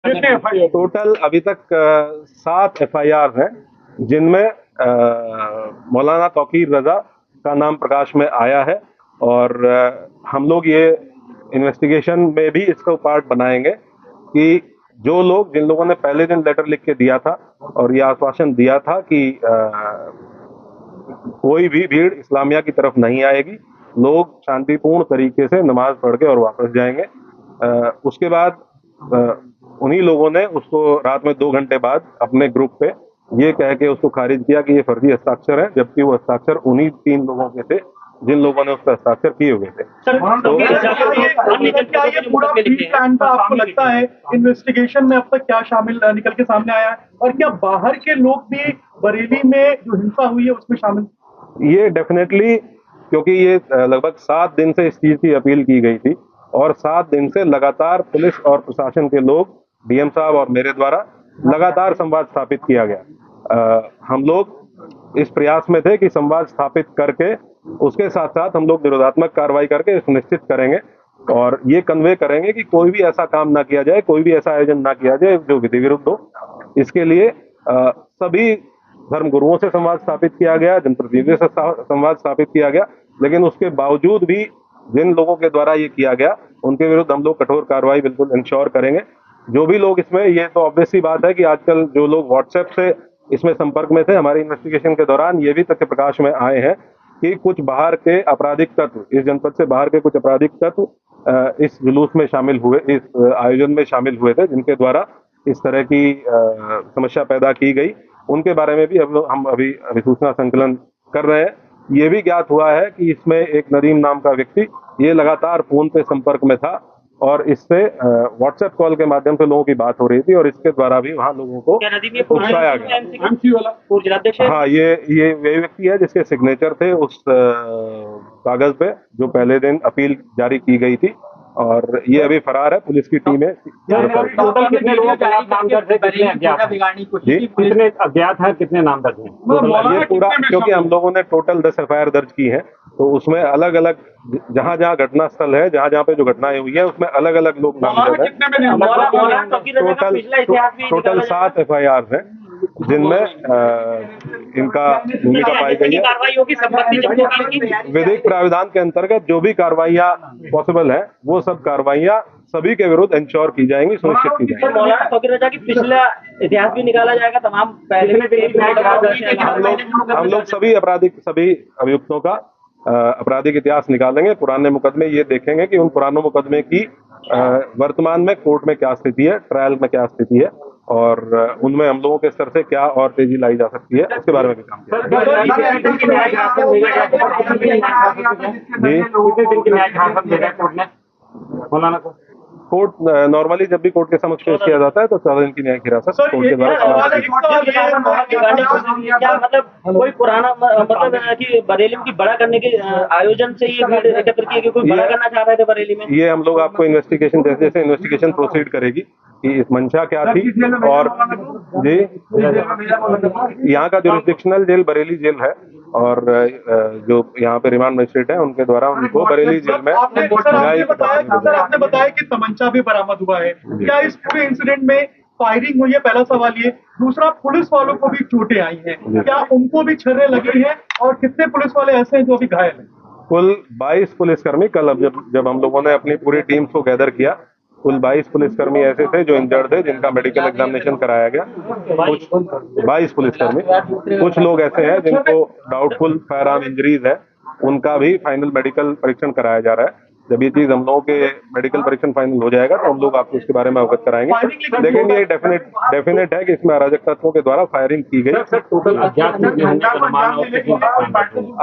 Total अभी तक 7 FIR हैं, जिनमें मौलाना तौकीर रजा का नाम प्रकाश में आया है। और हम लोग ये इन्वेस्टिगेशन में भी इसको पार्ट बनाएंगे कि जो लोग, जिन लोगों ने पहले दिन लेटर लिख के दिया था और ये आश्वासन दिया था कि कोई भी भीड़ इस्लामिया की तरफ नहीं आएगी, लोग शांतिपूर्ण तरीके से नमाज पढ़ के और वापस जाएंगे। उसके बाद उन्हीं लोगों ने उसको रात में 2 घंटे बाद अपने ग्रुप पे ये कह के उसको खारिज किया कि ये फर्जी हस्ताक्षर है, जबकि वो हस्ताक्षर उन्हीं 3 लोगों के थे जिन लोगों ने उस पर हस्ताक्षर किए हुए थे। क्या ये पूरा प्री प्लान था, आपको लगता है? इन्वेस्टिगेशन में अब तक क्या शामिल निकल के सामने आया है, और क्या बाहर के लोग भी बरेली में जो हिंसा हुई है उसमें शामिल? ये डेफिनेटली, क्योंकि ये लगभग 7 दिन से इस चीज की अपील की गई थी और 7 दिन से लगातार पुलिस और प्रशासन के लोग, DM साहब और मेरे द्वारा लगातार संवाद स्थापित किया गया। हम लोग इस प्रयास में थे कि संवाद स्थापित करके उसके साथ साथ हम लोग निरोधात्मक कार्रवाई करके सुनिश्चित करेंगे और ये कन्वे करेंगे कि कोई भी ऐसा काम ना किया जाए, कोई भी ऐसा आयोजन ना किया जाए जो विधि विरुद्ध हो। इसके लिए सभी धर्म गुरुओं से संवाद स्थापित किया गया, जनप्रतिनिधियों से संवाद स्थापित किया गया, लेकिन उसके बावजूद भी जिन लोगों के द्वारा ये किया गया उनके विरुद्ध हम लोग कठोर कार्रवाई बिल्कुल इंश्योर करेंगे। जो भी लोग इसमें, ये तो ऑब्वियस सी बात है कि आजकल जो लोग व्हाट्सएप से इसमें संपर्क में थे, हमारी इन्वेस्टिगेशन के दौरान ये भी तथ्य प्रकाश में आए हैं कि कुछ बाहर के आपराधिक तत्व, इस जनपद से बाहर के कुछ आपराधिक तत्व इस जुलूस में शामिल हुए, इस आयोजन में शामिल हुए थे, जिनके द्वारा इस तरह की समस्या पैदा की गई। उनके बारे में भी हम अभी सूचना संकलन कर रहे हैं। ये भी ज्ञात हुआ है कि इसमें एक नदीम नाम का व्यक्ति ये लगातार फोन पे संपर्क में था और इससे व्हाट्सएप कॉल के माध्यम से लोगों की बात हो रही थी और इसके द्वारा भी वहाँ लोगों को उकसाया गया। हाँ, ये वही व्यक्ति है जिसके सिग्नेचर थे उस कागज पे जो पहले दिन अपील जारी की गई थी और ये अभी फरार है। पुलिस की टीम है। टोटल कितने लोगों के नाम दर्ज है, कितने अज्ञात है, कितने नाम दर्ज है? ये पूरा, क्योंकि हम लोगों ने टोटल 10 FIR दर्ज की है, तो उसमें अलग अलग जहाँ जहाँ घटना स्थल है, जहाँ जहाँ पे जो घटनाएं हुई है, उसमें अलग अलग लोग नामजद है। टोटल 7 FIR हैं, जिनमें इनका भूमिका पाई गई है। विधिक प्राविधान के अंतर्गत जो भी कार्रवाइयाँ पॉसिबल है वो सब कार्रवाइयाँ सभी के विरुद्ध इंश्योर की जाएंगी, सुनिश्चित की जाएंगी। मौलाना तौकीर रजा की पिछला इतिहास भी निकाला जाएगा, तमाम पहले हम लोग सभी अभियुक्तों का आपराधिक इतिहास निकालेंगे, पुराने मुकदमे ये देखेंगे कि उन पुरानों मुकदमे की वर्तमान में कोर्ट में क्या स्थिति है, ट्रायल में क्या स्थिति है और उनमें हम लोगों के स्तर से क्या और तेजी लाई जा सकती है, उसके बारे में भी काम किया। कोर्ट नॉर्मली जब भी कोर्ट के समक्ष पेश किया जाता है तो 14 दिन की न्यायिक हिरासत कोर्ट के द्वारा। क्या मतलब कोई पुराना मतलब कि बरेली की बड़ा करने के आयोजन से ये भीड़ एकत्र की, कोई बड़ा करना चाह रहे थे बरेली में? ये हम लोग आपको इन्वेस्टिगेशन जैसे जैसे इन्वेस्टिगेशन प्रोसीड करेगी कि इस मंशा क्या थी और जी यहाँ का जुरिस्डिक्शनल जेल बरेली जेल है और जो यहाँ पे रिमांड मजिस्ट्रेट है उनके द्वारा उनको बरेली जेल में। आपने बताया कि तमंचा भी बरामद हुआ है, क्या इस पूरे इंसिडेंट में फायरिंग हुई है? पहला सवाल ये। दूसरा, पुलिस वालों को भी चोटें आई हैं, क्या उनको भी छर्रे लगी हैं और कितने पुलिस वाले ऐसे हैं जो अभी घायल हैं? कुल 22 पुलिसकर्मी, कल अब जब हम लोगों ने अपनी पूरी टीम को गैदर किया, कुल 22 पुलिसकर्मी ऐसे थे जो इंजर्ड थे, जिनका मेडिकल एग्जामिनेशन कराया गया। कुछ 22 पुलिसकर्मी, कुछ लोग ऐसे हैं जिनको डाउटफुल फायर आर्म इंजरीज है, उनका भी फाइनल मेडिकल परीक्षण कराया जा रहा है। जब ये चीज हम लोगों के मेडिकल परीक्षण फाइनल हो जाएगा तो हम लोग आपको इसके बारे में अवगत कराएंगे। लेकिन ये डेफिनेट है कि इसमें अराजक तत्वों के द्वारा फायरिंग की गई।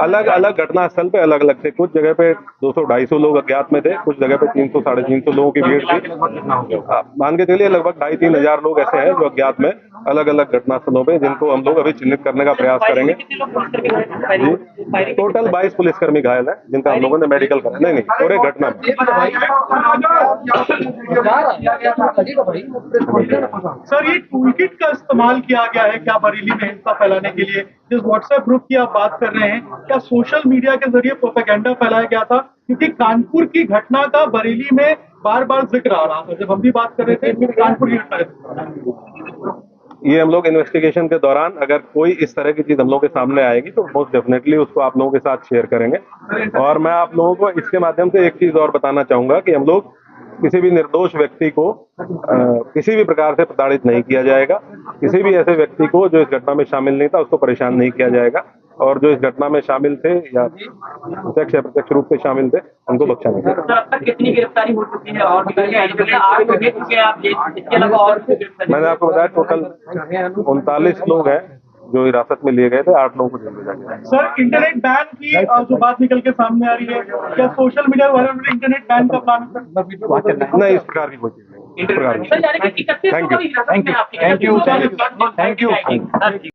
अलग अलग घटना स्थल पे अलग अलग थे, कुछ जगह पे 200-250 लोग अज्ञात में थे, कुछ जगह पे 300-350 लोगों की भीड़ थी। मान के चलिए लगभग 2,500-3,000 हजार लोग ऐसे हैं जो अज्ञात में अलग अलग घटना स्थलों पे, जिनको हम लोग अभी चिन्हित करने का प्रयास करेंगे। टोटल 22 पुलिसकर्मी घायल है, जिनका हम लोगों ने मेडिकल करा। नहीं, पूरे घटना सर, ये टूलकिट का इस्तेमाल किया गया है क्या बरेली में हिंसा फैलाने के लिए? जिस व्हाट्सएप ग्रुप की आप बात कर रहे हैं, क्या सोशल मीडिया के जरिए प्रोपेगेंडा फैलाया गया था क्योंकि कानपुर की घटना का बरेली में बार बार जिक्र आ रहा था, जब हम भी बात कर रहे थे फिर कानपुर की घटना का। ये हम लोग इन्वेस्टिगेशन के दौरान अगर कोई इस तरह की चीज हम लोग के सामने आएगी तो मोस्ट डेफिनेटली उसको आप लोगों के साथ शेयर करेंगे। और मैं आप लोगों को इसके माध्यम से एक चीज और बताना चाहूंगा कि हम लोग किसी भी निर्दोष व्यक्ति को किसी भी प्रकार से प्रताड़ित नहीं किया जाएगा। किसी भी ऐसे व्यक्ति को जो इस घटना में शामिल नहीं था उसको परेशान नहीं किया जाएगा, और जो इस घटना में शामिल थे या प्रत्यक्ष या प्रत्यक्ष रूप से शामिल थे उनको बख्शा नहीं जाएगा। सर, अब तक कितनी गिरफ्तारी हो चुकी है और इसके अलावा और मैंने आपको बताया टोटल 39 लोग हैं जो हिरासत में लिए गए थे, 8 लोगों को जेल भेजा गया है। सर, इंटरनेट बैन की जो बात निकल के सामने आ रही है, क्या सोशल मीडिया वाले इंटरनेट बैन का प्लान है? नहीं, इस प्रकार की कोई चीज नहीं, इस प्रकार की। सर, यानी कि 31 लोगों की हिरासत में आपकी- थैंक यू।